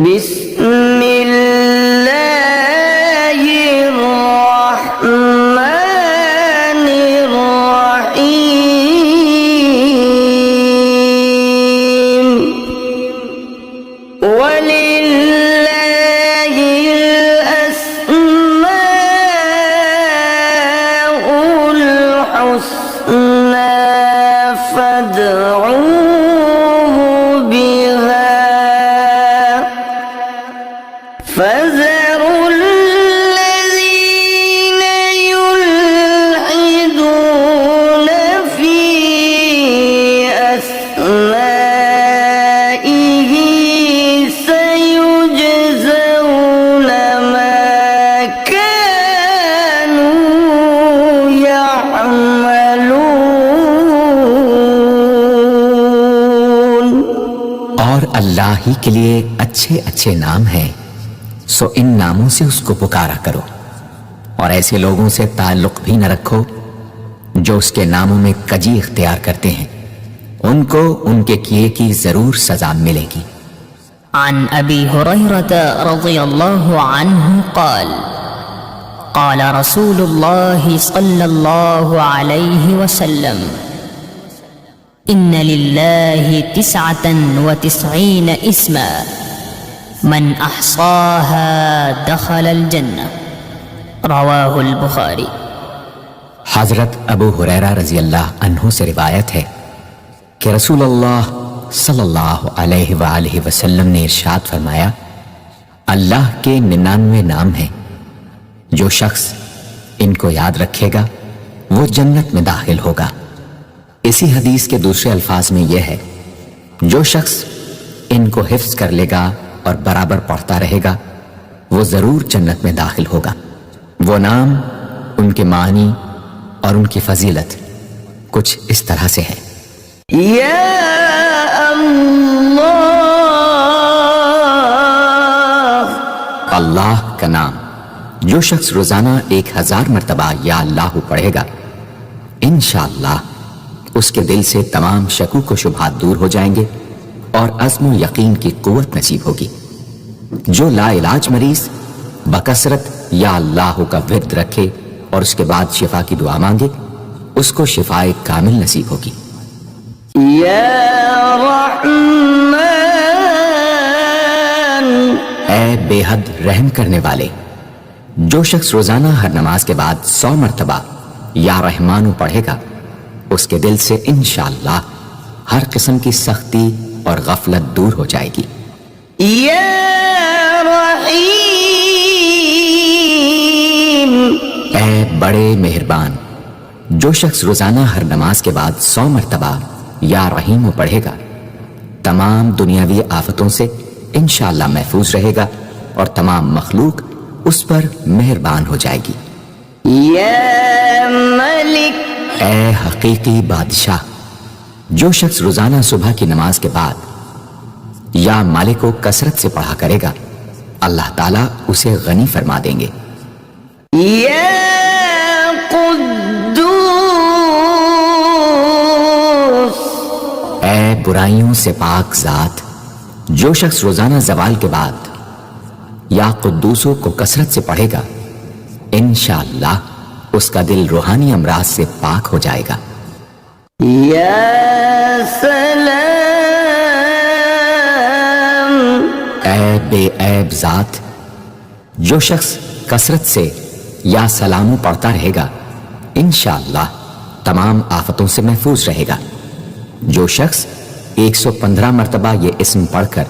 بسم اللہ الرحمن الرحیم وللہ الاسماء الحسنى فادعوه بها فذروا الذين يلحدون في أسمائه سيجزون ما كانوا يعملون۔ اور اللہ ہی کے لیے اچھے اچھے نام ہیں، سو ان ناموں سے اس کو پکارا کرو، اور ایسے لوگوں سے تعلق بھی نہ رکھو جو اس کے ناموں میں کجی اختیار کرتے ہیں، ان کو ان کے کیے کی ضرور سزا ملے گی۔ عن ابی ہریرہ رضی اللہ عنہ قال قال رسول اللہ صلی اللہ علیہ وسلم ان للہ 99 اسما من احصاها دخل الجنہ، رواہ البخاری۔ حضرت ابو ہریرہ رضی اللہ عنہ سے روایت ہے کہ رسول اللہ صلی اللہ علیہ وآلہ وسلم نے ارشاد فرمایا، اللہ کے 99 نام ہیں، جو شخص ان کو یاد رکھے گا وہ جنت میں داخل ہوگا۔ اسی حدیث کے دوسرے الفاظ میں یہ ہے، جو شخص ان کو حفظ کر لے گا اور برابر پڑھتا رہے گا وہ ضرور جنت میں داخل ہوگا۔ وہ نام، ان کے معنی اور ان کی فضیلت کچھ اس طرح سے ہے۔ یا اللہ، اللہ کا نام جو شخص روزانہ 1000 مرتبہ یا اللہ پڑھے گا، انشاءاللہ اس کے دل سے تمام شکوک و شبہات دور ہو جائیں گے اور عزم و یقین کی قوت نصیب ہوگی۔ جو لا علاج مریض بکثرت یا اللہ کا ورد رکھے اور اس کے بعد شفا کی دعا مانگے، اس کو شفائے کامل نصیب ہوگی۔ یا رحمان، اے بے حد رحم کرنے والے، جو شخص روزانہ ہر نماز کے بعد 100 مرتبہ یا رحمانو پڑھے گا، اس کے دل سے انشاءاللہ ہر قسم کی سختی اور غفلت دور ہو جائے گی۔ یا رحیم، اے بڑے مہربان، جو شخص روزانہ ہر نماز کے بعد 100 مرتبہ یا رحیم پڑھے گا، تمام دنیاوی آفتوں سے انشاءاللہ محفوظ رہے گا اور تمام مخلوق اس پر مہربان ہو جائے گی۔ یا ملک، اے حقیقی بادشاہ، جو شخص روزانہ صبح کی نماز کے بعد یا مالک کو کثرت سے پڑھا کرے گا، اللہ تعالیٰ اسے غنی فرما دیں گے۔ یا قدوس، اے برائیوں سے پاک ذات، جو شخص روزانہ زوال کے بعد یا قدوسوں کو کثرت سے پڑھے گا، انشاءاللہ اس کا دل روحانی امراض سے پاک ہو جائے گا۔ یا سلام، اے بے عیب ذات، جو شخص کثرت سے یا سلامو پڑھتا رہے گا، انشاءاللہ تمام آفتوں سے محفوظ رہے گا۔ جو شخص 115 مرتبہ یہ اسم پڑھ کر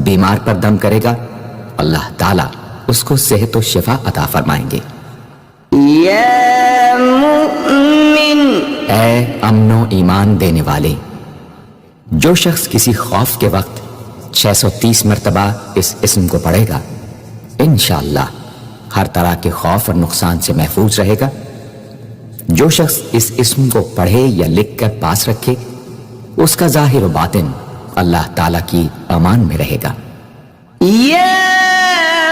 بیمار پر دم کرے گا، اللہ تعالیٰ اس کو صحت و شفا عطا فرمائیں گے۔ یا مؤمن، اے امن و ایمان دینے والے، جو شخص کسی خوف کے وقت 630 مرتبہ اس اسم کو پڑھے گا، انشاءاللہ ہر طرح کے خوف اور نقصان سے محفوظ رہے گا۔ جو شخص اس اسم کو پڑھے یا لکھ کر پاس رکھے، اس کا ظاہر و باطن اللہ تعالیٰ کی امان میں رہے گا۔ یا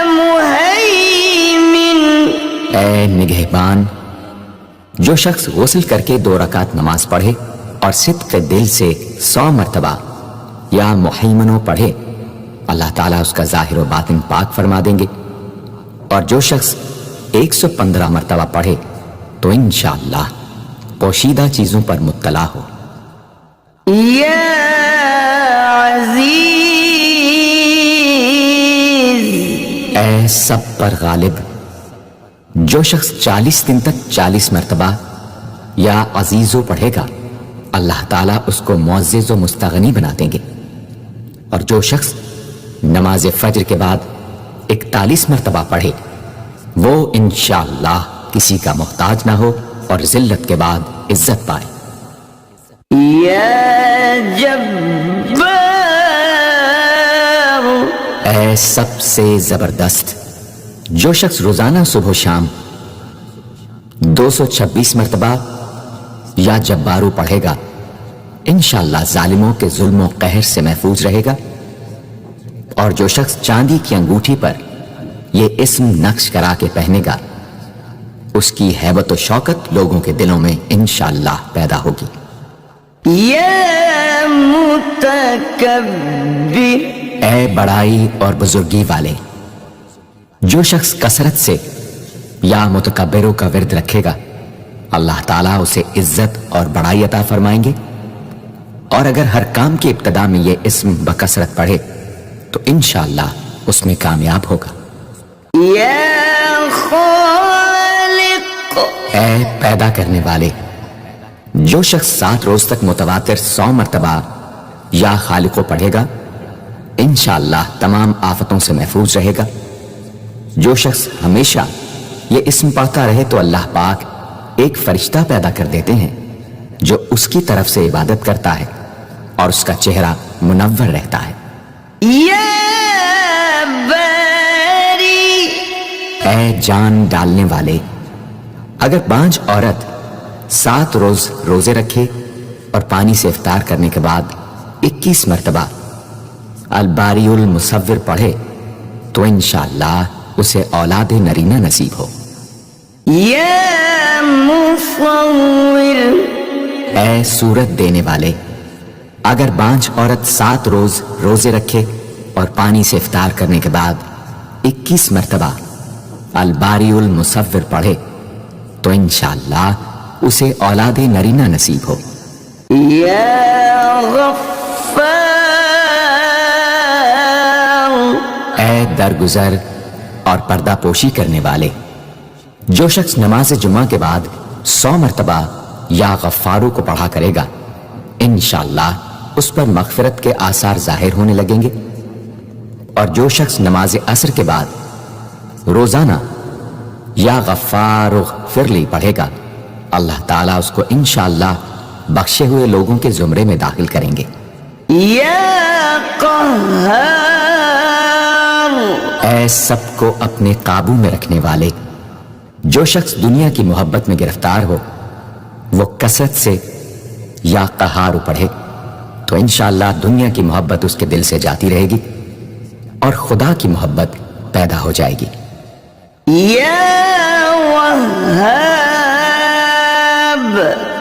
مہیمن، اے نگہبان، جو شخص غسل کر کے 2 رکعت نماز پڑھے اور صدق دل سے 100 مرتبہ یا محیمنو پڑھے، اللہ تعالیٰ اس کا ظاہر و باطن پاک فرما دیں گے، اور جو شخص 115 مرتبہ پڑھے تو انشاءاللہ پوشیدہ چیزوں پر مطلع ہو۔ یا عزیز، اے سب پر غالب۔ جو شخص 40 دن تک 40 مرتبہ یا عزیزو پڑھے گا، اللہ تعالیٰ اس کو معزز و مستغنی بنا دیں گے۔ اور جو شخص نماز فجر کے بعد 41 مرتبہ پڑھے، وہ انشاءاللہ کسی کا محتاج نہ ہو اور ذلت کے بعد عزت پائے۔ یا جبار، اے سب سے زبردست۔ جو شخص روزانہ صبح و شام 226 مرتبہ یا جبارو پڑھے گا، انشاءاللہ ظالموں کے ظلم و قہر سے محفوظ رہے گا۔ اور جو شخص چاندی کی انگوٹھی پر یہ اسم نقش کرا کے پہنے گا، اس کی ہیبت و شوکت لوگوں کے دلوں میں انشاءاللہ پیدا ہوگی۔ یا متکبر، اے بڑائی اور بزرگی والے۔ جو شخص کثرت سے یا متکبروں کا ورد رکھے گا، اللہ تعالیٰ اسے عزت اور بڑائی عطا فرمائیں گے۔ اور اگر ہر کام کی ابتدا میں یہ اسم بکثرت پڑھے تو انشاءاللہ اس میں کامیاب ہوگا۔ یا خالق، اے پیدا کرنے والے۔ جو شخص 7 روز تک متواتر 100 مرتبہ یا خالقو پڑھے گا، انشاءاللہ تمام آفتوں سے محفوظ رہے گا۔ جو شخص ہمیشہ یہ اسم پڑھتا رہے تو اللہ پاک ایک فرشتہ پیدا کر دیتے ہیں جو اس کی طرف سے عبادت کرتا ہے اور اس کا چہرہ منور رہتا ہے۔ یا باری، اے جان ڈالنے والے۔ اگر بانجھ عورت 7 روز روزے رکھے اور پانی سے افطار کرنے کے بعد 21 مرتبہ الباری المصور پڑھے تو انشاءاللہ اسے اولاد نرینہ نصیب ہو۔ یا مصور، اے صورت دینے والے۔ اگر بانجھ عورت 7 روز روزے رکھے اور پانی سے افطار کرنے کے بعد 21 مرتبہ الباری المصور پڑھے تو انشاءاللہ اسے اولاد نرینہ نصیب ہو۔ یا غفار، اے درگزر اور پردہ پوشی کرنے والے۔ جو شخص نماز جمعہ کے بعد 100 مرتبہ یا غفارو کو پڑھا کرے گا، انشاءاللہ اس پر مغفرت کے آثار ظاہر ہونے لگیں گے۔ اور جو شخص نماز عصر کے بعد روزانہ یا غفار اغفر لی پڑھے گا، اللہ تعالیٰ اس کو انشاءاللہ بخشے ہوئے لوگوں کے زمرے میں داخل کریں گے۔ یا قہار، اے سب کو اپنے قابو میں رکھنے والے۔ جو شخص دنیا کی محبت میں گرفتار ہو، وہ کثرت سے یا قہار پڑھے تو انشاءاللہ دنیا کی محبت اس کے دل سے جاتی رہے گی اور خدا کی محبت پیدا ہو جائے گی۔ یا وہاب،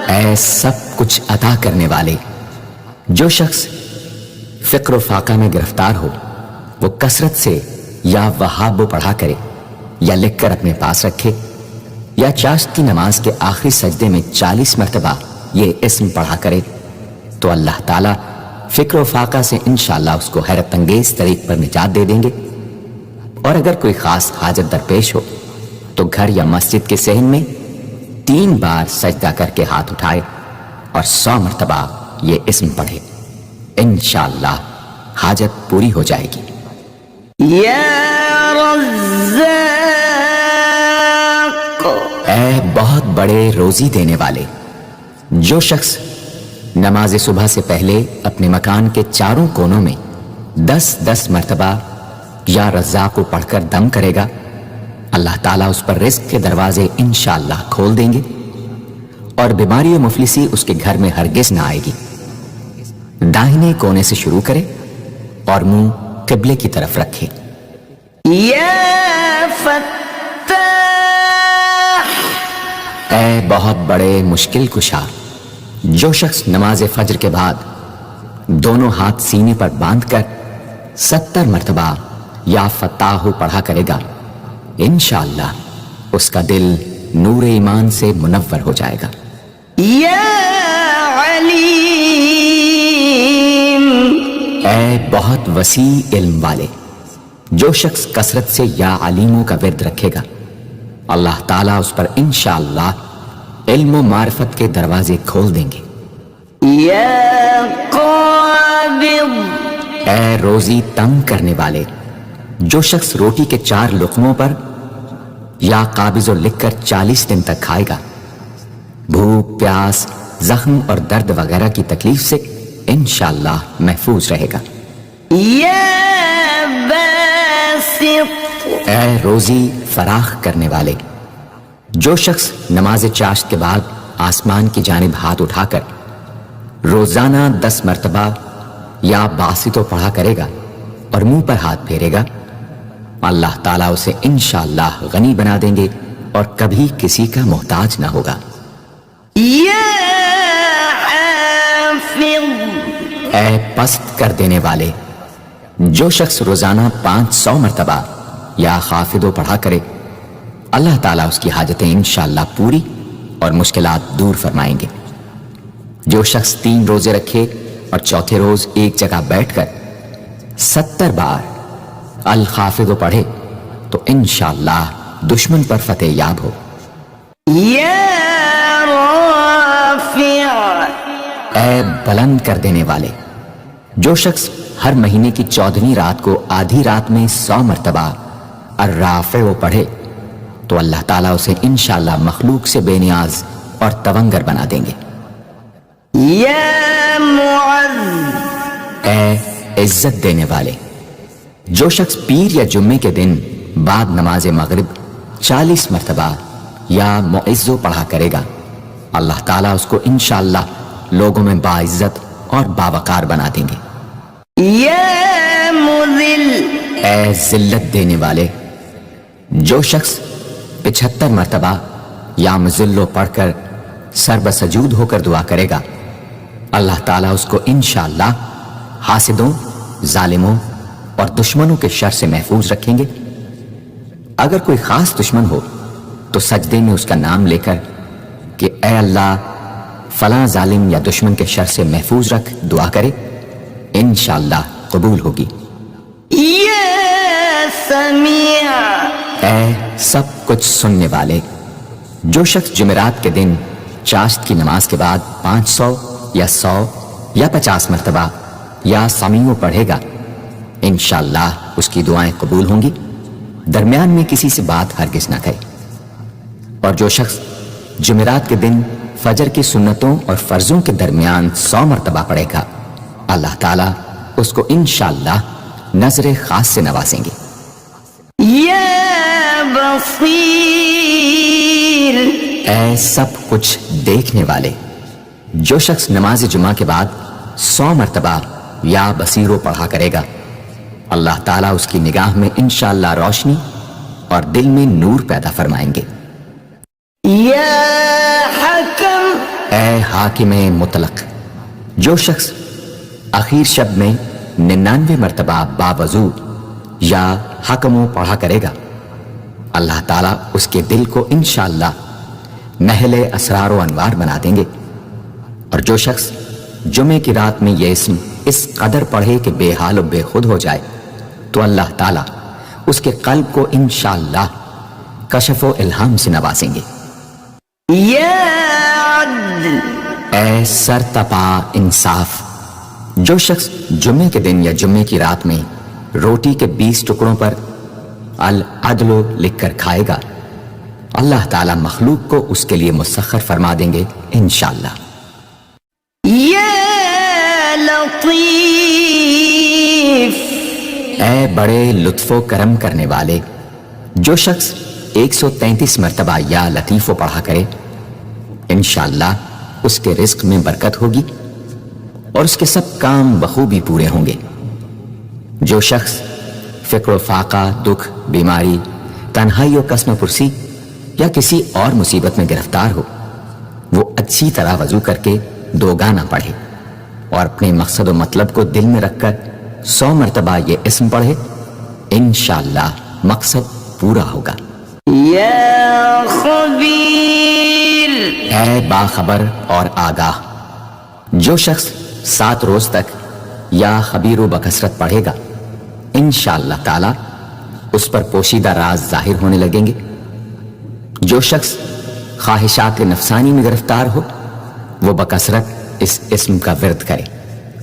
اے سب کچھ عطا کرنے والے۔ جو شخص فقر و فاقہ میں گرفتار ہو، وہ کثرت سے یا وہاب پڑھا کرے یا لکھ کر اپنے پاس رکھے، یا چاشت کی نماز کے آخری سجدے میں 40 مرتبہ یہ اسم پڑھا کرے تو اللہ تعالیٰ فکر و فاقہ سے انشاءاللہ اس کو حیرت انگیز طریق پر نجات دے دیں گے۔ اور اگر کوئی خاص حاجت درپیش ہو تو گھر یا مسجد کے صحن میں 3 بار سجدہ کر کے ہاتھ اٹھائے اور 100 مرتبہ یہ اسم پڑھے، انشاءاللہ حاجت پوری ہو جائے گی۔ یا رزاق، اے بہت بڑے روزی دینے والے۔ جو شخص نماز صبح سے پہلے اپنے مکان کے چاروں کونوں میں 10 مرتبہ یا رزاق کو پڑھ کر دم کرے گا، اللہ تعالیٰ اس پر رزق کے دروازے انشاءاللہ کھول دیں گے اور بیماری و مفلسی اس کے گھر میں ہرگز نہ آئے گی۔ داہنے کونے سے شروع کرے اور منہ قبلے کی طرف رکھے۔ یا فتاح، اے بہت بڑے مشکل کشا۔ جو شخص نماز فجر کے بعد دونوں ہاتھ سینے پر باندھ کر 70 مرتبہ یا فتاح پڑھا کرے گا، انشاءاللہ اس کا دل نور ایمان سے منور ہو جائے گا۔ یا علیم، اے بہت وسیع علم والے، جو شخص کثرت سے یا علیموں کا ورد رکھے گا، اللہ تعالیٰ اس پر انشاءاللہ علم و معرفت کے دروازے کھول دیں گے۔ یا قابض، اے روزی تنگ کرنے والے، جو شخص روٹی کے 4 لقموں پر یا قابض و لکھ کر 40 دن تک کھائے گا، بھوک، پیاس، زخم اور درد وغیرہ کی تکلیف سے انشاءاللہ محفوظ رہے گا۔ یا باسط، اے روزی فراخ کرنے والے، جو شخص نماز چاشت کے بعد آسمان کی جانب ہاتھ اٹھا کر روزانہ 10 مرتبہ یا باسطو پڑھا کرے گا اور منہ پر ہاتھ پھیرے گا، اللہ تعالیٰ اسے انشاءاللہ غنی بنا دیں گے اور کبھی کسی کا محتاج نہ ہوگا۔ یا حافظ، اے پست کر دینے والے، جو شخص روزانہ 500 مرتبہ یا خافضو پڑھا کرے، اللہ تعالیٰ اس کی حاجتیں انشاءاللہ پوری اور مشکلات دور فرمائیں گے۔ جو شخص 3 روزے رکھے اور چوتھے روز ایک جگہ بیٹھ کر 70 بار الخافض پڑھے تو انشاءاللہ دشمن پر فتح یاب ہو۔ یا رافع، اے بلند کر دینے والے، جو شخص ہر مہینے کی 14ویں رات کو آدھی رات میں 100 مرتبہ الرافع پڑھے تو اللہ تعالیٰ اسے انشاءاللہ مخلوق سے بے نیاز اور تونگر بنا دیں گے۔ یا معز، اے عزت دینے والے، جو شخص پیر یا جمعے کے دن بعد نماز مغرب 40 مرتبہ یا معزو پڑھا کرے گا، اللہ تعالیٰ اس کو انشاءاللہ لوگوں میں باعزت اور باوقار بنا دیں گے۔ یا مذل، اے ذلت دینے والے، جو شخص 75 مرتبہ یا مذلو پڑھ کر سر بسجود ہو کر دعا کرے گا، اللہ تعالیٰ اس کو انشاءاللہ حاسدوں، ظالموں اور دشمنوں کے شر سے محفوظ رکھیں گے۔ اگر کوئی خاص دشمن ہو تو سجدے میں اس کا نام لے کر کہ اے اللہ فلاں ظالم یا دشمن کے شر سے محفوظ رکھ دعا کرے، انشاءاللہ قبول ہوگی۔ یا سمیع، اے سب کچھ سننے والے، جو شخص جمعرات کے دن چاشت کی نماز کے بعد 500 یا 100 یا 50 مرتبہ یا سمیع پڑھے گا، انشاءاللہ اس کی دعائیں قبول ہوں گی، درمیان میں کسی سے بات ہرگز نہ کرے۔ اور جو شخص جمعرات کے دن فجر کی سنتوں اور فرضوں کے درمیان 100 مرتبہ پڑھے گا، اللہ تعالیٰ اس کو انشاءاللہ نظر خاص سے نوازیں گے۔ یا بصیر، اے سب کچھ دیکھنے والے، جو شخص نماز جمعہ کے بعد 100 مرتبہ یا بصیرو پڑھا کرے گا، اللہ تعالیٰ اس کی نگاہ میں انشاءاللہ روشنی اور دل میں نور پیدا فرمائیں گے۔ یا حکم، اے حاکم مطلق، جو شخص آخر شب میں 99 مرتبہ باوضو یا حکمو پڑھا کرے گا، اللہ تعالیٰ اس کے دل کو انشاءاللہ محل اسرار و انوار بنا دیں گے۔ اور جو شخص جمعے کی رات میں یہ اسم اس قدر پڑھے کہ بے حال و بے خود ہو جائے تو اللہ تعالیٰ اس کے قلب کو انشاءاللہ کشف و الہام سے نوازیں گے۔ یا عدل، اے سر تپا انصاف، جو شخص جمعے کے دن یا جمعے کی رات میں روٹی کے 20 ٹکڑوں پر العدل لکھ کر کھائے گا، اللہ تعالیٰ مخلوق کو اس کے لیے مسخر فرما دیں گے انشاءاللہ۔ یا لطیف، اے بڑے لطف و کرم کرنے والے، جو شخص 133 مرتبہ یا لطیف و پڑھا کرے، انشاءاللہ اس کے رزق میں برکت ہوگی اور اس کے سب کام بخوبی پورے ہوں گے۔ جو شخص فقر و فاقہ، دکھ، بیماری، تنہائی و قسم پرسی یا کسی اور مصیبت میں گرفتار ہو، وہ اچھی طرح وضو کر کے 2 گانا پڑھے اور اپنے مقصد و مطلب کو دل میں رکھ کر 100 مرتبہ یہ اسم پڑھے، انشاءاللہ مقصد پورا ہوگا۔ یا خبیر، اے باخبر اور آگاہ، جو شخص 7 روز تک یا خبیر و بکثرت پڑھے گا، انشاءاللہ تعالی اس پر پوشیدہ راز ظاہر ہونے لگیں گے۔ جو شخص خواہشات نفسانی میں گرفتار ہو، وہ بکثرت اس اسم کا ورد کرے،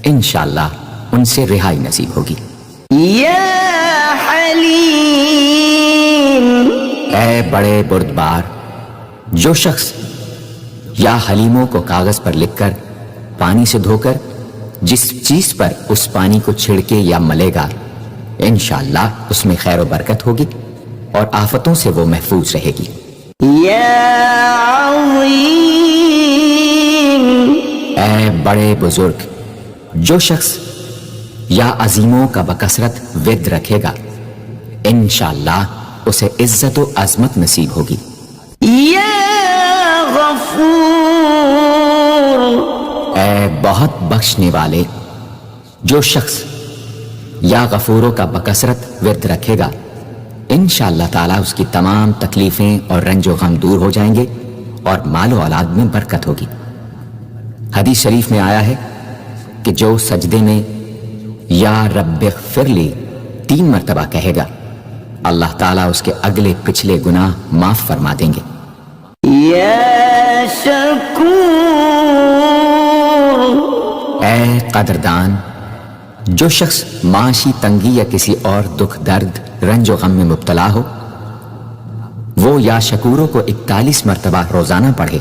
انشاءاللہ ان سے رہائی نصیب ہوگی۔ یا حلیم، اے بڑے بردبار، جو شخص یا حلیموں کو کاغذ پر لکھ کر پانی سے دھو کر جس چیز پر اس پانی کو چھڑکے یا ملے گا، انشاءاللہ اس میں خیر و برکت ہوگی اور آفتوں سے وہ محفوظ رہے گی۔ یا عظیم، اے بڑے بزرگ، جو شخص یا عظیموں کا بکثرت ورد رکھے گا، انشاءاللہ اسے عزت و عظمت نصیب ہوگی۔ یا غفور، اے بہت بخشنے والے، جو شخص یا غفوروں کا بکثرت ورد رکھے گا، انشاءاللہ تعالیٰ اس کی تمام تکلیفیں اور رنج و غم دور ہو جائیں گے اور مال و اولاد میں برکت ہوگی۔ حدیث شریف میں آیا ہے کہ جو سجدے میں یا رب اغفر لی 3 مرتبہ کہے گا، اللہ تعالیٰ اس کے اگلے پچھلے گناہ معاف فرما دیں گے۔ یا شکور، اے قدردان، جو شخص معاشی تنگی یا کسی اور دکھ درد رنج و غم میں مبتلا ہو، وہ یا شکوروں کو 41 مرتبہ روزانہ پڑھے،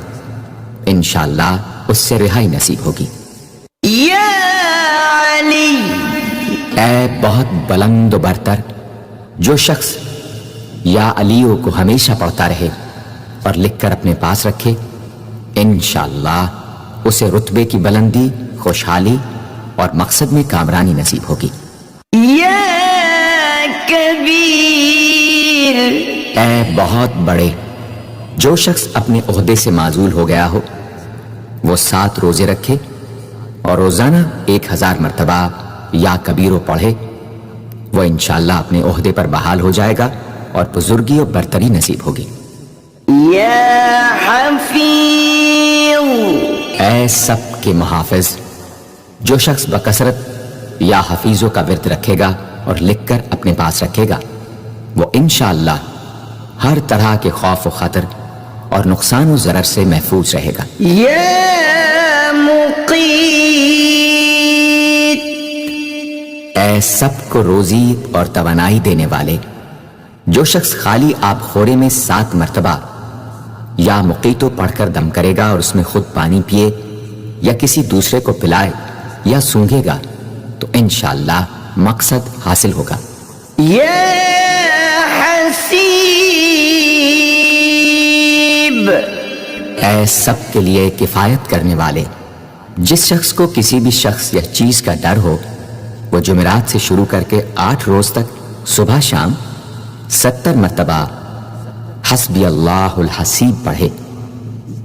انشاءاللہ اس سے رہائی نصیب ہوگی۔ یا علی، اے بہت بلند و برتر، جو شخص یا علیوں کو ہمیشہ پڑھتا رہے اور لکھ کر اپنے پاس رکھے، انشاءاللہ اسے رتبے کی بلندی، خوشحالی اور مقصد میں کامرانی نصیب ہوگی۔ یا کبیر، اے بہت بڑے، جو شخص اپنے عہدے سے معزول ہو گیا ہو، وہ 7 روزے رکھے اور روزانہ 1000 مرتبہ یا کبیرو پڑھے، وہ انشاءاللہ اپنے عہدے پر بحال ہو جائے گا اور بزرگی و برتری نصیب ہوگی۔ یا حفیظ، اے سب کے محافظ، جو شخص بکثرت یا حفیظوں کا ورد رکھے گا اور لکھ کر اپنے پاس رکھے گا، وہ انشاءاللہ ہر طرح کے خوف و خطر اور نقصان و ضرر سے محفوظ رہے گا۔ یا مقیت، اے سب کو روزی اور توانائی دینے والے، جو شخص خالی آب خورے میں 7 مرتبہ یا مقیتو پڑھ کر دم کرے گا اور اس میں خود پانی پیے یا کسی دوسرے کو پلائے یا سونگے گا، تو انشاءاللہ مقصد حاصل ہوگا۔ یا حسیب، اے سب کے لیے کفایت کرنے والے، جس شخص کو کسی بھی شخص یا چیز کا ڈر ہو، وہ جمعرات سے شروع کر کے 8 روز تک صبح شام 70 مرتبہ حسبی اللہ الحسیب پڑھے،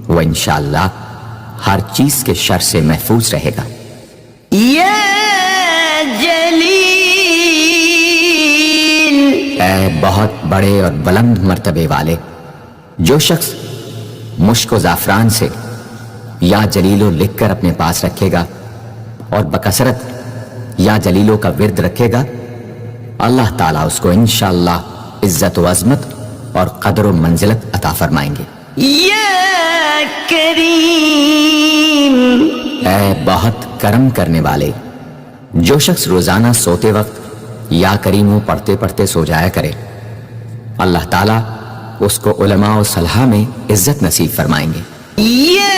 وہ انشاءاللہ ہر چیز کے شر سے محفوظ رہے گا۔ یا جلیل، اے بہت بڑے اور بلند مرتبے والے، جو شخص مشک و زعفران سے یا جلیلو لکھ کر اپنے پاس رکھے گا اور بکثرت یا جلیلوں کا ورد رکھے گا، اللہ تعالیٰ اس کو انشاءاللہ عزت و عظمت اور قدر و منزلت عطا فرمائیں گے۔ یا کریم، اے بہت کرم کرنے والے، جو شخص روزانہ سوتے وقت یا کریموں پڑھتے پڑھتے سو جایا کرے، اللہ تعالیٰ اس کو علماء و صلحاء میں عزت نصیب فرمائیں گے۔ یا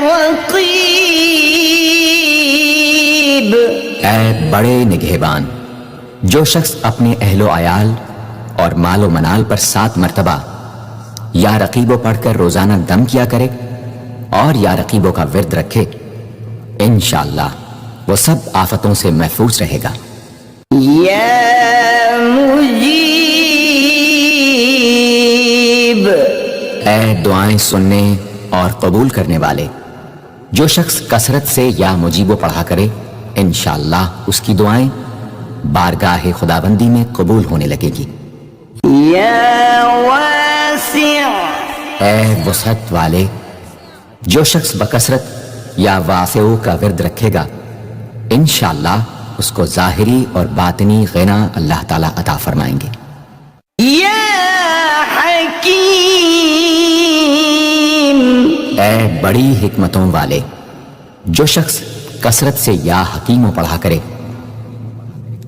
رقیب، اے بڑے نگہبان، جو شخص اپنے اہل و عیال اور مال و منال پر 7 مرتبہ یا رقیبو پڑھ کر روزانہ دم کیا کرے اور یا رقیبوں کا ورد رکھے، انشاءاللہ وہ سب آفتوں سے محفوظ رہے گا۔ یا مجیب، اے دعائیں سننے اور قبول کرنے والے، جو شخص کثرت سے یا مجیبو پڑھا کرے، انشاءاللہ اس کی دعائیں بارگاہ خداوندی میں قبول ہونے لگے گی۔ یا واسع، اے وسعت والے، جو شخص بکثرت یا واسعو کا ورد رکھے گا انشاءاللہ اس کو ظاہری اور باطنی غنا اللہ تعالیٰ عطا فرمائیں گے۔ یا حکیم، اے بڑی حکمتوں والے، جو شخص کثرت سے یا حکیموں پڑھا کرے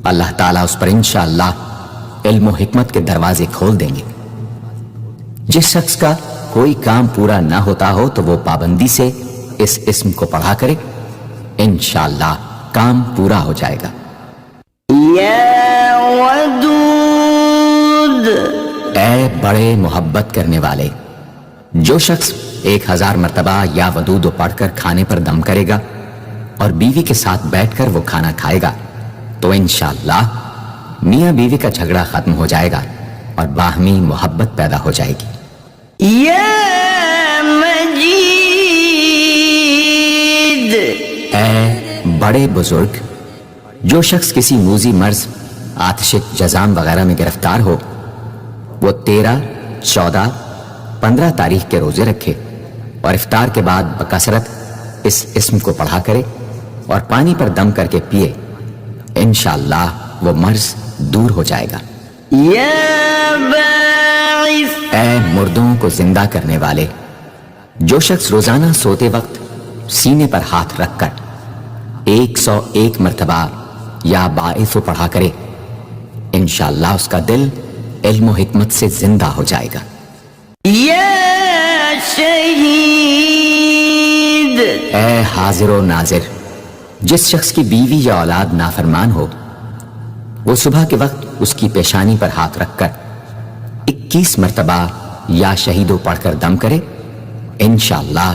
اللہ تعالیٰ اس پر انشاءاللہ علم و حکمت کے دروازے کھول دیں گے۔ جس شخص کا کوئی کام پورا نہ ہوتا ہو تو وہ پابندی سے اس اسم کو پڑھا کرے انشاءاللہ کام پورا ہو جائے گا۔ یا ودود، اے بڑے محبت کرنے والے، جو شخص 1000 مرتبہ یا ودود پڑھ کر کھانے پر دم کرے گا اور بیوی کے ساتھ بیٹھ کر وہ کھانا کھائے گا تو انشاءاللہ میاں بیوی کا جھگڑا ختم ہو جائے گا اور باہمی محبت پیدا ہو جائے گی۔ یا مجید، اے بڑے بزرگ، جو شخص کسی موذی مرض، آتش جزام وغیرہ میں گرفتار ہو وہ 13، 14، 15 تاریخ کے روزے رکھے اور افطار کے بعد بکثرت اس اسم کو پڑھا کرے اور پانی پر دم کر کے پیے انشاءاللہ وہ مرض دور ہو جائے گا۔ یا باعث، اے مردوں کو زندہ کرنے والے، جو شخص روزانہ سوتے وقت سینے پر ہاتھ رکھ کر 101 مرتبہ یا باعث پڑھا کرے انشاءاللہ اس کا دل علم و حکمت سے زندہ ہو جائے گا۔ یا شہید، اے حاضر و ناظر، جس شخص کی بیوی یا اولاد نافرمان ہو وہ صبح کے وقت اس کی پیشانی پر ہاتھ رکھ کر 21 مرتبہ یا شہیدو پڑھ کر دم کرے انشاءاللہ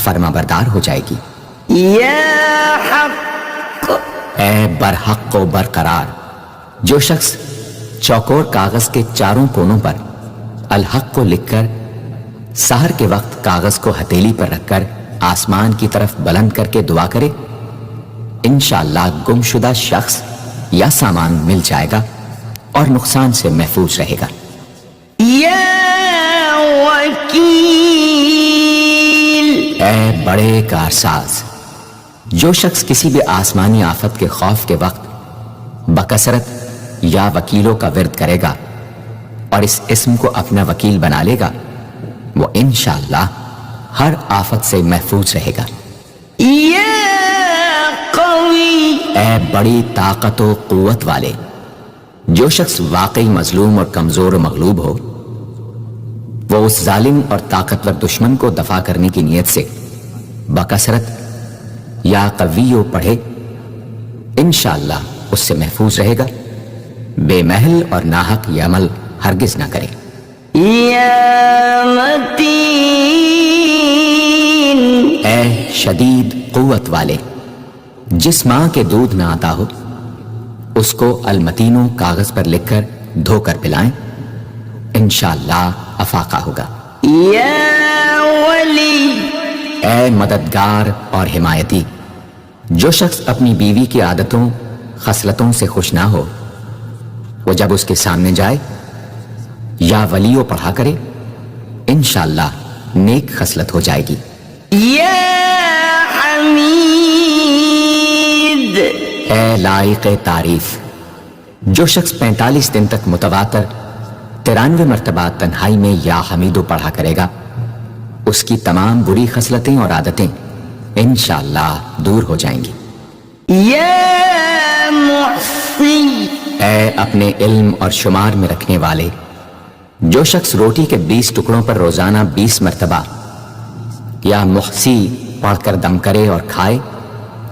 فرما بردار ہو جائے گی۔ یا حق، اے برحق و برقرار، جو شخص چوکور کاغذ کے چاروں کونوں پر الحق کو لکھ کر سحر کے وقت کاغذ کو ہتھیلی پر رکھ کر آسمان کی طرف بلند کر کے دعا کرے انشاءاللہ گم شدہ شخص یا سامان مل جائے گا اور نقصان سے محفوظ رہے گا۔ یا وکیل، اے بڑے کارساز، جو شخص کسی بھی آسمانی آفت کے خوف کے وقت بکثرت یا وکیلوں کا ورد کرے گا اور اس اسم کو اپنا وکیل بنا لے گا وہ انشاءاللہ ہر آفت سے محفوظ رہے گا۔ یا قوی، اے بڑی طاقت و قوت والے، جو شخص واقعی مظلوم اور کمزور و مغلوب ہو وہ اس ظالم اور طاقتور دشمن کو دفاع کرنے کی نیت سے بکثرت یا قویو پڑھے انشاءاللہ اس سے محفوظ رہے گا، بے محل اور ناحق یہ عمل ہرگز نہ کرے۔ یا متین، اے شدید قوت والے، جس ماں کے دودھ نہ آتا ہو اس کو المتینوں کاغذ پر لکھ کر دھو کر پلائیں انشاءاللہ افاقہ ہوگا۔ یا ولی، اے مددگار اور حمایتی، جو شخص اپنی بیوی کی عادتوں خصلتوں سے خوش نہ ہو وہ جب اس کے سامنے جائے یا ولیو پڑھا کرے انشاءاللہ نیک خصلت ہو جائے گی۔ یا حمید، اے لائق تعریف، جو شخص 45 دن تک متواتر 93 مرتبہ تنہائی میں یا حمیدو پڑھا کرے گا اس کی تمام بری خصلتیں اور عادتیں انشاءاللہ دور ہو جائیں گی۔ یا محصی، اے اپنے علم اور شمار میں رکھنے والے، جو شخص روٹی کے 20 ٹکڑوں پر روزانہ 20 مرتبہ یا محصی پڑھ کر دم کرے اور کھائے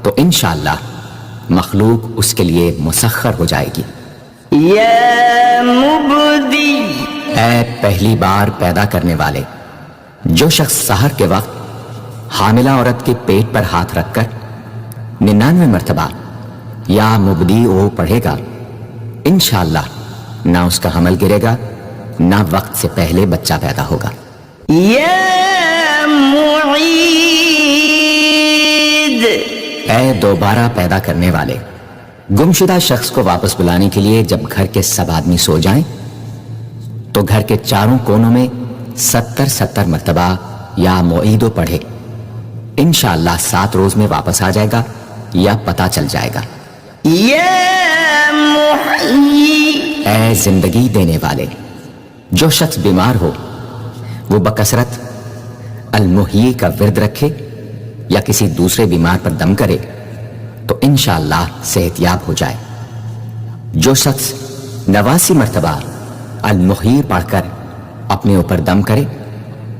تو انشاءاللہ مخلوق اس کے لیے مسخر ہو جائے گی۔ یا مبدی، اے پہلی بار پیدا کرنے والے، جو شخص سحر کے وقت حاملہ عورت کے پیٹ پر ہاتھ رکھ کر 99 مرتبہ یا مبدی او پڑھے گا انشاءاللہ نہ اس کا حمل گرے گا نہ وقت سے پہلے بچہ پیدا ہوگا۔ یا معید، اے دوبارہ پیدا کرنے والے، گمشدہ شخص کو واپس بلانے کے لیے جب گھر کے سب آدمی سو جائیں تو گھر کے چاروں کونوں میں 70 مرتبہ یا معیدو پڑھے، انشاءاللہ 7 روز میں واپس آ جائے گا یا پتہ چل جائے گا۔ یا محیی، اے زندگی دینے والے، جو شخص بیمار ہو وہ بکثرت المحیی کا ورد رکھے یا کسی دوسرے بیمار پر دم کرے تو انشاءاللہ صحت یاب ہو جائے۔ جو شخص 89 مرتبہ المحیی پڑھ کر اپنے اوپر دم کرے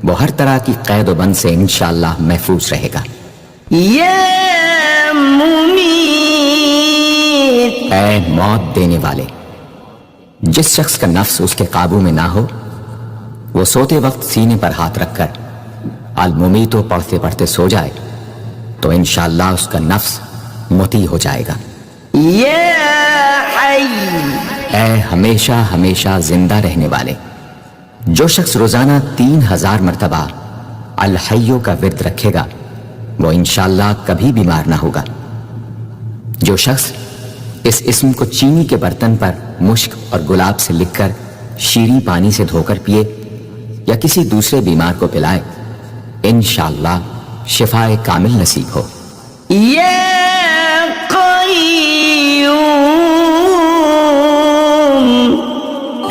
وہ ہر طرح کی قید و بند سے انشاءاللہ محفوظ رہے گا۔ یا ممیت، اے موت دینے والے، جس شخص کا نفس اس کے قابو میں نہ ہو وہ سوتے وقت سینے پر ہاتھ رکھ کر الممیتو پڑھتے پڑھتے سو جائے تو انشاءاللہ اس کا نفس مطیع ہو جائے گا۔ یا حی، اے ہمیشہ ہمیشہ زندہ رہنے والے، جو شخص روزانہ 3000 مرتبہ الحیو کا ورد رکھے گا وہ انشاءاللہ کبھی بیمار نہ ہوگا۔ جو شخص اس اسم کو چینی کے برتن پر مشک اور گلاب سے لکھ کر شیریں پانی سے دھو کر پیے یا کسی دوسرے بیمار کو پلائے انشاءاللہ شفاء کامل نصیب ہو۔ یا قیوم،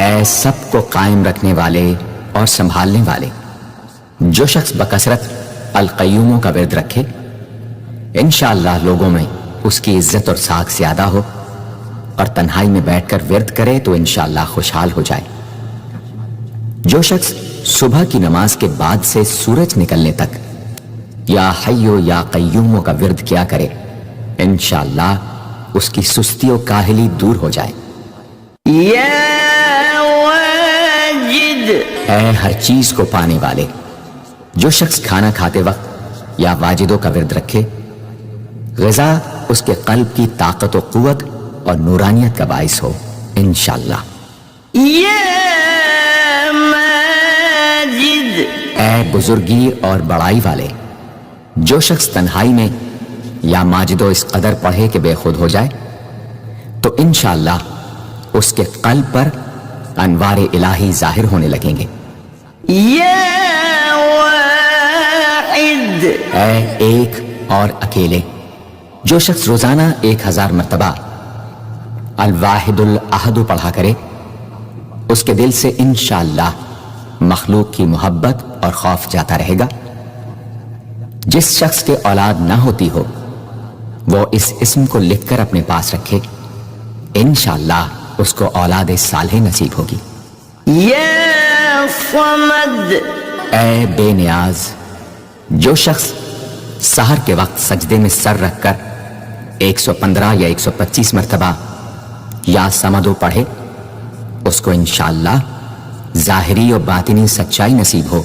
اے سب کو قائم رکھنے والے اور سنبھالنے والے، جو شخص بکثرت القیوموں کا ورد رکھے انشاءاللہ لوگوں میں اس کی عزت اور ساکھ زیادہ ہو، اور تنہائی میں بیٹھ کر ورد کرے تو انشاءاللہ خوشحال ہو جائے۔ جو شخص صبح کی نماز کے بعد سے سورج نکلنے تک یا حیو یا قیوموں کا ورد کیا کرے انشاءاللہ اس کی سستی و کاہلی دور ہو جائے۔ یا واجد، اے ہر چیز کو پانے والے، جو شخص کھانا کھاتے وقت یا واجدوں کا ورد رکھے غذا اس کے قلب کی طاقت و قوت اور نورانیت کا باعث ہو انشاءاللہ۔ یا ماجد، اے بزرگی اور بڑائی والے، جو شخص تنہائی میں یا ماجدو اس قدر پڑھے کہ بے خود ہو جائے تو انشاءاللہ اس کے قلب پر انوار الہی ظاہر ہونے لگیں گے۔ یا واحد، اے ایک اور اکیلے، جو شخص روزانہ 1000 مرتبہ الواحد الاحد پڑھا کرے اس کے دل سے انشاءاللہ مخلوق کی محبت اور خوف جاتا رہے گا۔ جس شخص کے اولاد نہ ہوتی ہو وہ اس اسم کو لکھ کر اپنے پاس رکھے انشاءاللہ اس کو اولاد صالح نصیب ہوگی۔ یا صمد، اے بے نیاز، جو شخص سحر کے وقت سجدے میں سر رکھ کر 115 یا 125 مرتبہ یا سمدو پڑھے اس کو انشاءاللہ ظاہری و باطنی سچائی نصیب ہو،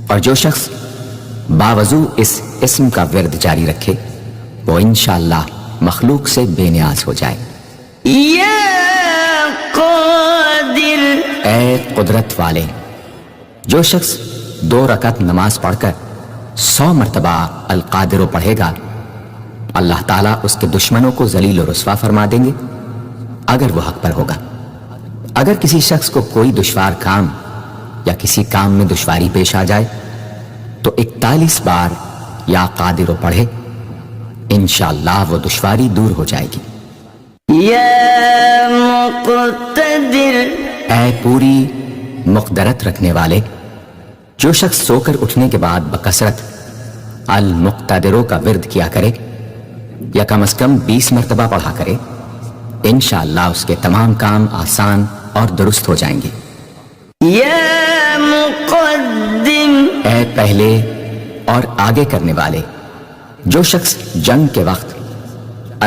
اور جو شخص باوضو اس اسم کا ورد جاری رکھے وہ انشاءاللہ مخلوق سے بے نیاز ہو جائے۔ یا قادر، اے قدرت والے، جو شخص 2 رکعت نماز پڑھ کر 100 مرتبہ القادر پڑھے گا اللہ تعالیٰ اس کے دشمنوں کو ذلیل و رسوا فرما دیں گے اگر وہ حق پر ہوگا۔ اگر کسی شخص کو کوئی دشوار کام یا کسی کام میں دشواری پیش آ جائے تو 41 بار یا قادر پڑھے انشاءاللہ وہ دشواری دور ہو جائے گی۔ یا مقتدر، اے پوری مقدرت رکھنے والے، جو شخص سو کر اٹھنے کے بعد بکثرت المقتدروں کا ورد کیا کرے یا کم از کم 20 مرتبہ پڑھا کرے انشاءاللہ اس کے تمام کام آسان اور درست ہو جائیں گے۔ یا مقدم، اے پہلے اور آگے کرنے والے، جو شخص جنگ کے وقت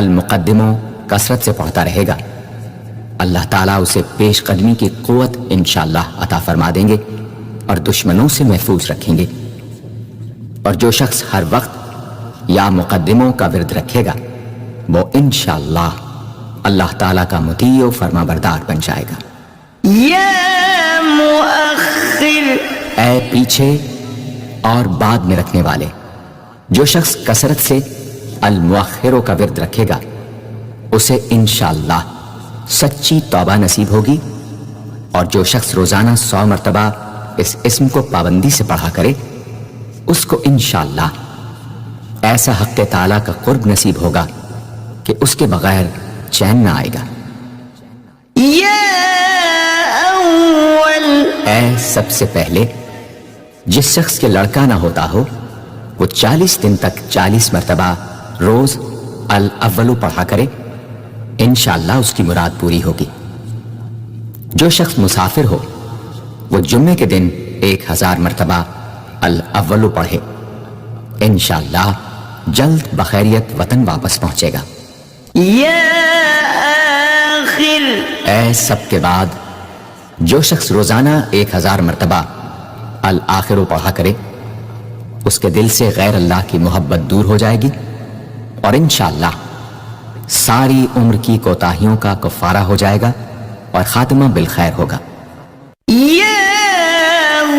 المقدموں کثرت سے پڑھتا رہے گا اللہ تعالیٰ اسے پیش قدمی کی قوت انشاءاللہ عطا فرما دیں گے اور دشمنوں سے محفوظ رکھیں گے۔ اور جو شخص ہر وقت یا مقدموں کا ورد رکھے گا وہ انشاءاللہ اللہ تعالیٰ کا مطیع و فرما بردار بن جائے گا۔ یا مؤخر، اے پیچھے اور بعد میں رکھنے والے، جو شخص کثرت سے المؤخروں کا ورد رکھے گا اسے انشاءاللہ سچی توبہ نصیب ہوگی، اور جو شخص روزانہ 100 مرتبہ اس اسم کو پابندی سے پڑھا کرے اس کو انشاءاللہ ایسا حق تعالیٰ کا قرب نصیب ہوگا کہ اس کے بغیر چین نہ آئے گا۔ یا اول اے سب سے پہلے جس شخص کے لڑکا نہ ہوتا ہو وہ 40 دن تک 40 مرتبہ روز الاولو پڑھا کرے، انشاءاللہ اس کی مراد پوری ہوگی۔ جو شخص مسافر ہو وہ جمعے کے دن 1000 مرتبہ الاولو پڑھے، انشاءاللہ جلد بخیریت وطن واپس پہنچے گا۔ یا آخر اے سب کے بعد جو شخص روزانہ 1000 مرتبہ الآخرو پڑھا کرے اس کے دل سے غیر اللہ کی محبت دور ہو جائے گی، اور انشاءاللہ ساری عمر کی کوتاہیوں کا کفارہ ہو جائے گا اور خاتمہ بالخیر ہوگا۔ یا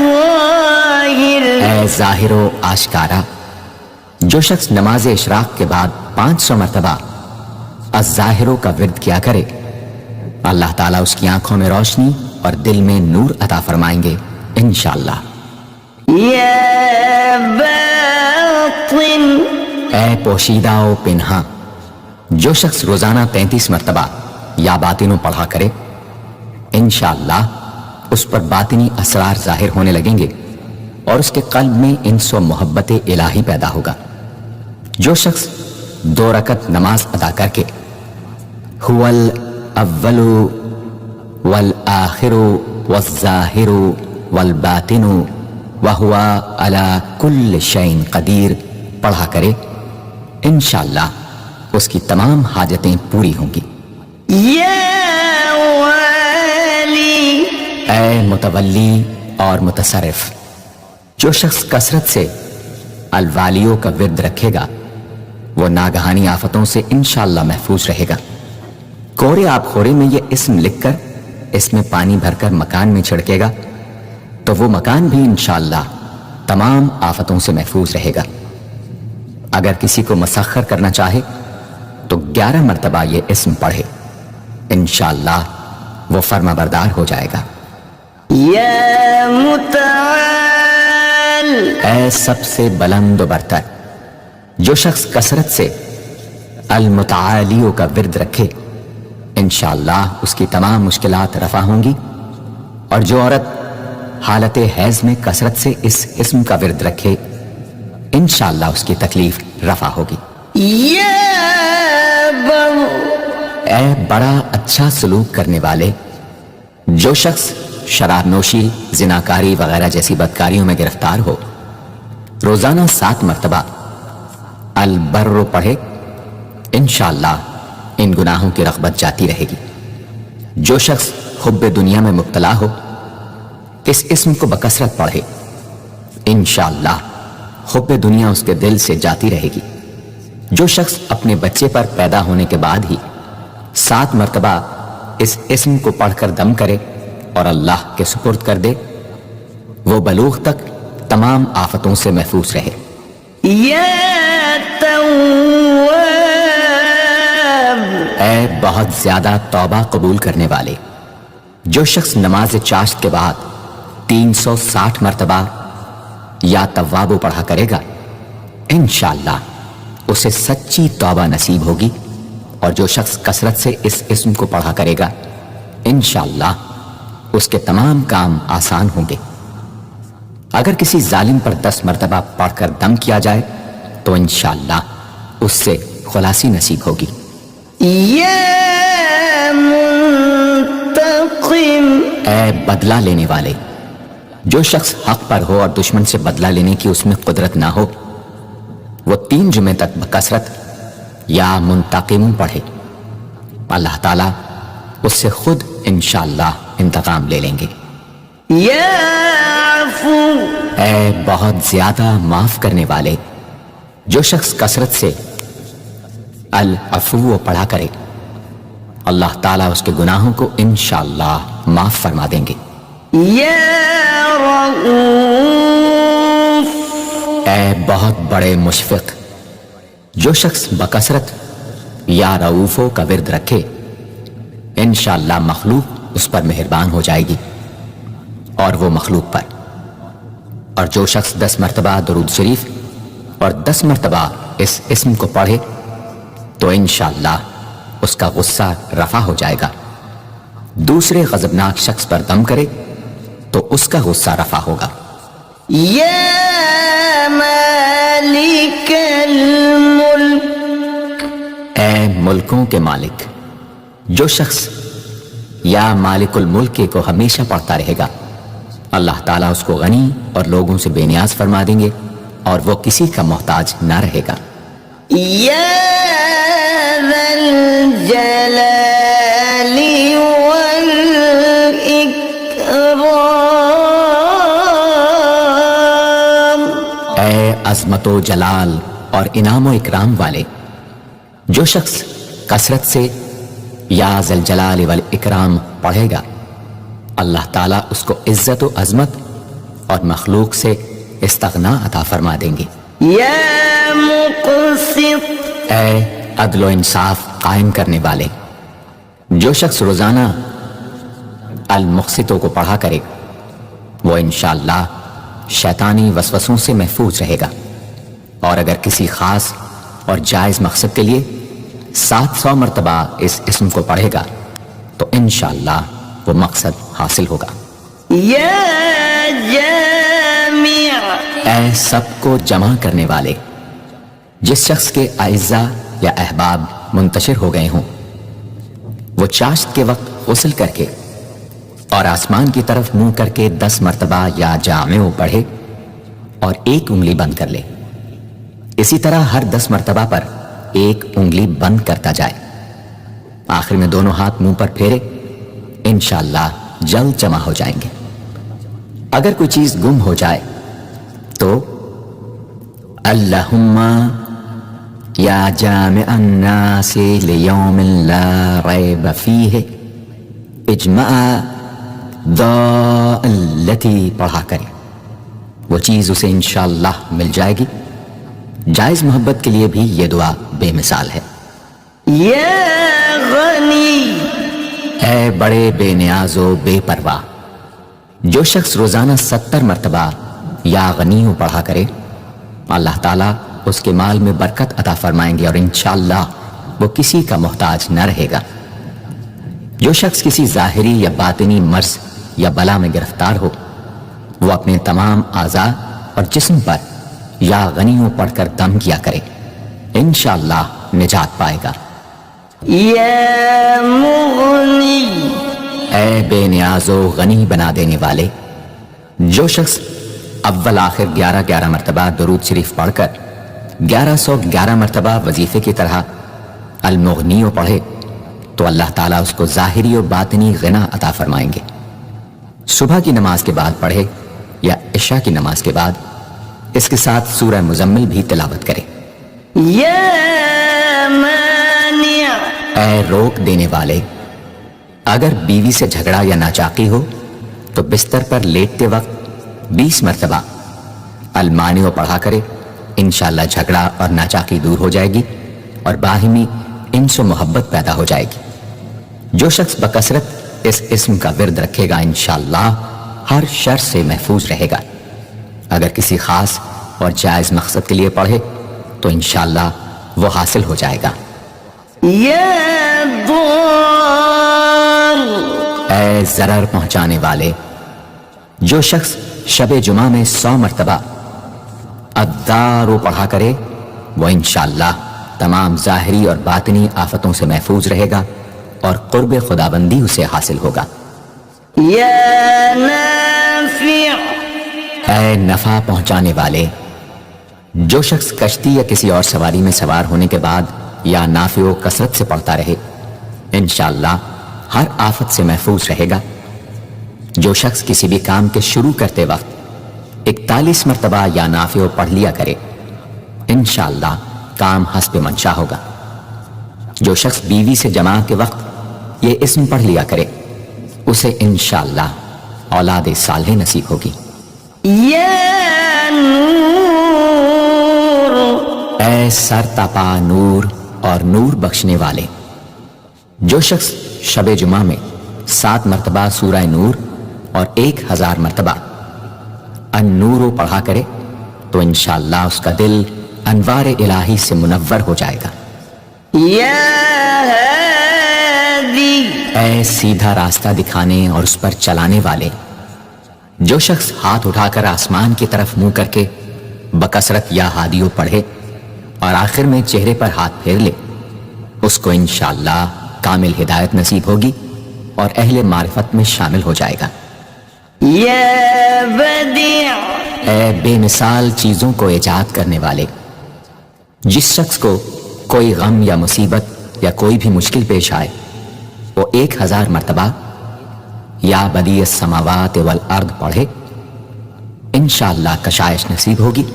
ظاہر اے ظاہر و آشکارا جو شخص نماز اشراق کے بعد 500 مرتبہ الظاہرو کا ورد کیا کرے اللہ تعالیٰ اس کی آنکھوں میں روشنی اور دل میں نور عطا فرمائیں گے انشاءاللہ۔ یا باطن اے پوشیدہ و پنہاں جو شخص روزانہ 33 مرتبہ یا باطنوں پڑھا کرے انشاءاللہ اس پر باطنی اسرار ظاہر ہونے لگیں گے اور اس کے قلب میں انس و محبت الہی پیدا ہوگا۔ جو شخص 2 رکعت نماز ادا کر کے هو الاول والآخر والظاہر والباطن وهو على كل شيء قدیر پڑھا کرے انشاءاللہ اس کی تمام حاجتیں پوری ہوں گی۔ یا والی اے متولی اور متصرف جو شخص کثرت سے الوالیوں کا ورد رکھے گا وہ ناگہانی آفتوں سے انشاءاللہ محفوظ رہے گا۔ کورے آب خوری میں یہ اسم لکھ کر اس میں پانی بھر کر مکان میں چھڑکے گا تو وہ مکان بھی انشاءاللہ تمام آفتوں سے محفوظ رہے گا۔ اگر کسی کو مسخر کرنا چاہے تو 11 مرتبہ یہ اسم پڑھے انشاءاللہ وہ فرما بردار ہو جائے گا۔ یا متعال اے سب سے بلند و برتر جو شخص کثرت سے المتعالیوں کا ورد رکھے انشاءاللہ اس کی تمام مشکلات رفع ہوں گی، اور جو عورت حالت حیض میں کثرت سے اس اسم کا ورد رکھے انشاءاللہ اس کی تکلیف رفع ہوگی۔ یا بر اے بڑا اچھا سلوک کرنے والے جو شخص شراب نوشی، زناکاری وغیرہ جیسی بدکاریوں میں گرفتار ہو روزانہ 7 مرتبہ البر پڑھے انشاءاللہ ان گناہوں کی رغبت جاتی رہے گی۔ جو شخص حب دنیا میں مبتلا ہو اس اسم کو بکثرت پڑھے انشاءاللہ حب دنیا اس کے دل سے جاتی رہے گی۔ جو شخص اپنے بچے پر پیدا ہونے کے بعد ہی 7 مرتبہ اس اسم کو پڑھ کر دم کرے اور اللہ کے سپرد کر دے وہ بلوغ تک تمام آفتوں سے محفوظ رہے۔ یا تواب اے بہت زیادہ توبہ قبول کرنے والے جو شخص نماز چاشت کے بعد 360 مرتبہ یا توابو پڑھا کرے گا انشاءاللہ اسے سچی توبہ نصیب ہوگی، اور جو شخص کثرت سے اس اسم کو پڑھا کرے گا انشاءاللہ اس کے تمام کام آسان ہوں گے۔ اگر کسی ظالم پر 10 مرتبہ پڑھ کر دم کیا جائے تو انشاءاللہ اس سے خلاصی نصیب ہوگی۔ یا منتقم اے بدلہ لینے والے جو شخص حق پر ہو اور دشمن سے بدلہ لینے کی اس میں قدرت نہ ہو وہ 3 جمعے تک بکثرت یا منتقم پڑھے، اللہ تعالیٰ اس سے خود انشاءاللہ انتقام لے لیں گے۔ یا عفو اے بہت زیادہ معاف کرنے والے جو شخص کثرت سے العفو پڑھا کرے اللہ تعالیٰ اس کے گناہوں کو انشاءاللہ معاف فرما دیں گے۔ یا رؤوف اے بہت بڑے مشفق جو شخص بکثرت یا رؤوفو کا ورد رکھے انشاءاللہ مخلوق اس پر مہربان ہو جائے گی اور وہ مخلوق پر. اور جو شخص 10 مرتبہ درود شریف اور 10 مرتبہ اس اسم کو پڑھے تو انشاءاللہ اس کا غصہ رفع ہو جائے گا. دوسرے غضبناک شخص پر دم کرے تو اس کا غصہ رفع ہوگا. یا مالک الملک، اے ملکوں کے مالک. جو شخص یا مالک الملک کو ہمیشہ پڑھتا رہے گا اللہ تعالیٰ اس کو غنی اور لوگوں سے بے نیاز فرما دیں گے اور وہ کسی کا محتاج نہ رہے گا. یا ذا الجلال والاکرام، اے عظمت و جلال اور انعام و اکرام والے. جو شخص کثرت سے یا ذا الجلال والاکرام پڑھے گا اللہ تعالیٰ اس کو عزت و عظمت اور مخلوق سے استغنا عطا فرما دیں گے. یا مقسط، اے عدل و انصاف قائم کرنے والے. جو شخص روزانہ المقسطوں کو پڑھا کرے وہ انشاءاللہ شیطانی وسوسوں سے محفوظ رہے گا. اور اگر کسی خاص اور جائز مقصد کے لیے 700 مرتبہ اس اسم کو پڑھے گا تو انشاءاللہ وہ مقصد حاصل ہوگا. یا جامع، اے سب کو جمع کرنے والے. جس شخص کے اعزاء یا احباب منتشر ہو گئے ہوں وہ چاشت کے وقت غسل کر کے اور آسمان کی طرف منہ کر کے 10 مرتبہ یا جامع پڑھے اور ایک انگلی بند کر لے. اسی طرح ہر 10 مرتبہ پر ایک انگلی بند کرتا جائے. آخر میں دونوں ہاتھ منہ پر پھیرے انشاءاللہ جلد جمع ہو جائیں گے. اگر کوئی چیز گم ہو جائے تو اللہم یا جامع الناس لیوم لا ریب فیہ اجمع التی پڑھا کرے. وہ چیز اسے انشاءاللہ مل جائے گی. جائز محبت کے لیے بھی یہ دعا بے مثال ہے. یا غنی، اے بڑے بے نیاز و بے پرواہ. جو شخص روزانہ 70 مرتبہ یا غنیوں پڑھا کرے اللہ تعالیٰ اس کے مال میں برکت عطا فرمائیں گے اور انشاءاللہ وہ کسی کا محتاج نہ رہے گا. جو شخص کسی ظاہری یا باطنی مرض یا بلا میں گرفتار ہو وہ اپنے تمام اعضاء اور جسم پر یا غنیوں پڑھ کر دم کیا کرے انشاءاللہ نجات پائے گا. یا مغنی، اے بے نیاز و غنی بنا دینے والے. جو شخص اول آخر 11 مرتبہ درود شریف پڑھ کر 1111 مرتبہ وظیفے کی طرح المغنی پڑھے تو اللہ تعالیٰ اس کو ظاہری و باطنی غنا عطا فرمائیں گے. صبح کی نماز کے بعد پڑھے یا عشاء کی نماز کے بعد اس کے ساتھ سورہ مزمل بھی تلاوت کرے. یا مانع، اے روک دینے والے. اگر بیوی سے جھگڑا یا ناچاقی ہو تو بستر پر لیٹتے وقت 20 مرتبہ المانع پڑھا کرے انشاءاللہ جھگڑا اور ناچاقی دور ہو جائے گی اور باہمی انس و محبت پیدا ہو جائے گی. جو شخص بکثرت اس اسم کا ورد رکھے گا انشاءاللہ ہر شر سے محفوظ رہے گا. اگر کسی خاص اور جائز مقصد کے لیے پڑھے تو انشاءاللہ وہ حاصل ہو جائے گا. یا ضار، اے ضرر پہنچانے والے. جو شخص شب جمعہ میں 100 مرتبہ الدار پڑھا کرے وہ انشاءاللہ تمام ظاہری اور باطنی آفتوں سے محفوظ رہے گا اور قرب خداوندی اسے حاصل ہوگا. یا نافع، اے نفع پہنچانے والے. جو شخص کشتی یا کسی اور سواری میں سوار ہونے کے بعد یا نافع و کثرت سے پڑھتا رہے انشاءاللہ ہر آفت سے محفوظ رہے گا. جو شخص کسی بھی کام کے شروع کرتے وقت 41 مرتبہ یا نافع پڑھ لیا کرے انشاءاللہ کام حسب منشا ہوگا. جو شخص بیوی سے جماع کے وقت یہ اسم پڑھ لیا کرے اسے انشاءاللہ اولاد صالح نصیب ہوگی. یا نور، اے سر تپا نور اور نور بخشنے والے، جو شخص شب جمعہ میں 7 مرتبہ سورہ نور اور 1000 مرتبہ النور پڑھا کرے تو انشاءاللہ اس کا دل انوار الہی سے منور ہو جائے گا۔ یا ہادی، اے سیدھا راستہ دکھانے اور اس پر چلانے والے، جو شخص ہاتھ اٹھا کر آسمان کی طرف منہ کر کے بکثرت یا ہادیو پڑھے اور آخر میں چہرے پر ہاتھ پھیر لے، اس کو انشاءاللہ کامل ہدایت نصیب ہوگی اور اہل معرفت میں شامل ہو جائے گا۔ یا بدیع، اے بے مثال چیزوں کو ایجاد کرنے والے، جس شخص کو کوئی غم یا مصیبت یا کوئی بھی مشکل پیش آئے وہ 1000 مرتبہ یا بدیع السماوات والارض پڑھے، انشاءاللہ کشائش نصیب ہوگی۔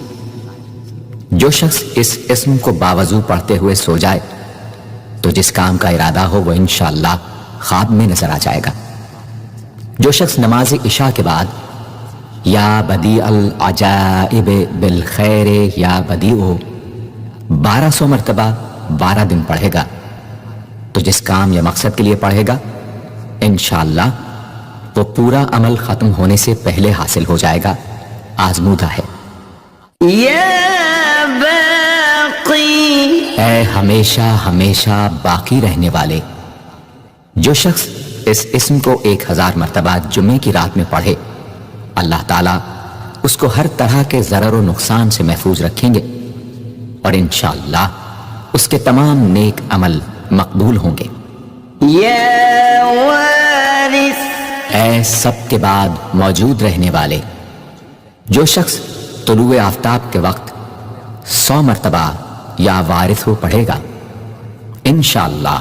جو شخص اس اسم کو باوضو پڑھتے ہوئے سو جائے تو جس کام کا ارادہ ہو وہ انشاءاللہ خواب میں نظر آ جائے گا۔ جو شخص نماز عشاء کے بعد یا بدیع العجائب بالخیر یا بدیع 1200 مرتبہ 12 دن پڑھے گا تو جس کام یا مقصد کے لیے پڑھے گا انشاءاللہ وہ پورا عمل ختم ہونے سے پہلے حاصل ہو جائے گا، آزمودہ ہے۔ یا باقی، اے ہمیشہ ہمیشہ باقی رہنے والے، جو شخص اس اسم کو 1000 مرتبہ جمعے کی رات میں پڑھے اللہ تعالیٰ اس کو ہر طرح کے ضرر و نقصان سے محفوظ رکھیں گے اور انشاءاللہ اس کے تمام نیک عمل مقبول ہوں گے۔ یا وارث، اے سب کے بعد موجود رہنے والے، جو شخص طلوع آفتاب کے وقت 100 مرتبہ یا وارث ہو پڑھے گا انشاءاللہ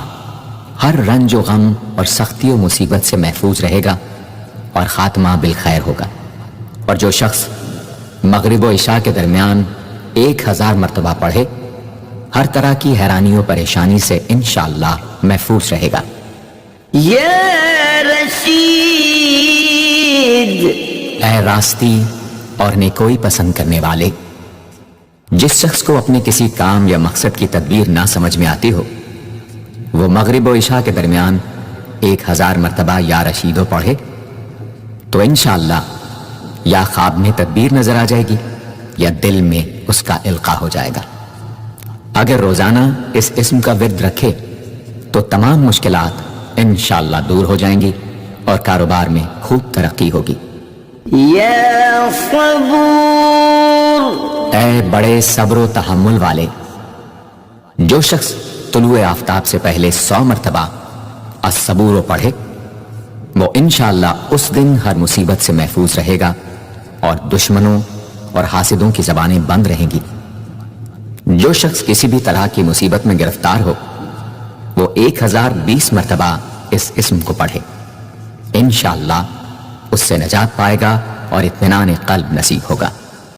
ہر رنج و غم اور سختی و مصیبت سے محفوظ رہے گا اور خاتمہ بالخیر ہوگا۔ اور جو شخص مغرب و عشاء کے درمیان 1000 مرتبہ پڑھے ہر طرح کی حیرانی و پریشانی سے انشاءاللہ محفوظ رہے گا۔ یا رشید، اے راستی اور نیکوئی پسند کرنے والے، جس شخص کو اپنے کسی کام یا مقصد کی تدبیر نہ سمجھ میں آتی ہو وہ مغرب و عشاء کے درمیان 1000 مرتبہ یا رشیدو پڑھے تو انشاءاللہ یا خواب میں تدبیر نظر آ جائے گی یا دل میں اس کا القاء ہو جائے گا۔ اگر روزانہ اس اسم کا ورد رکھے تو تمام مشکلات انشاءاللہ دور ہو جائیں گی اور کاروبار میں خوب ترقی ہوگی۔ یا صبور، اے بڑے صبر و تحمل والے، جو شخص طلوع آفتاب سے پہلے 100 مرتبہ الصبور پڑھے وہ انشاءاللہ اس دن ہر مصیبت سے محفوظ رہے گا اور دشمنوں اور حاسدوں کی زبانیں بند رہیں گی۔ جو شخص کسی بھی طرح کی مصیبت میں گرفتار ہو وہ 1020 مرتبہ اس اسم کو پڑھے، انشاءاللہ اس سے نجات پائے گا اور اطمینان قلب نصیب ہوگا۔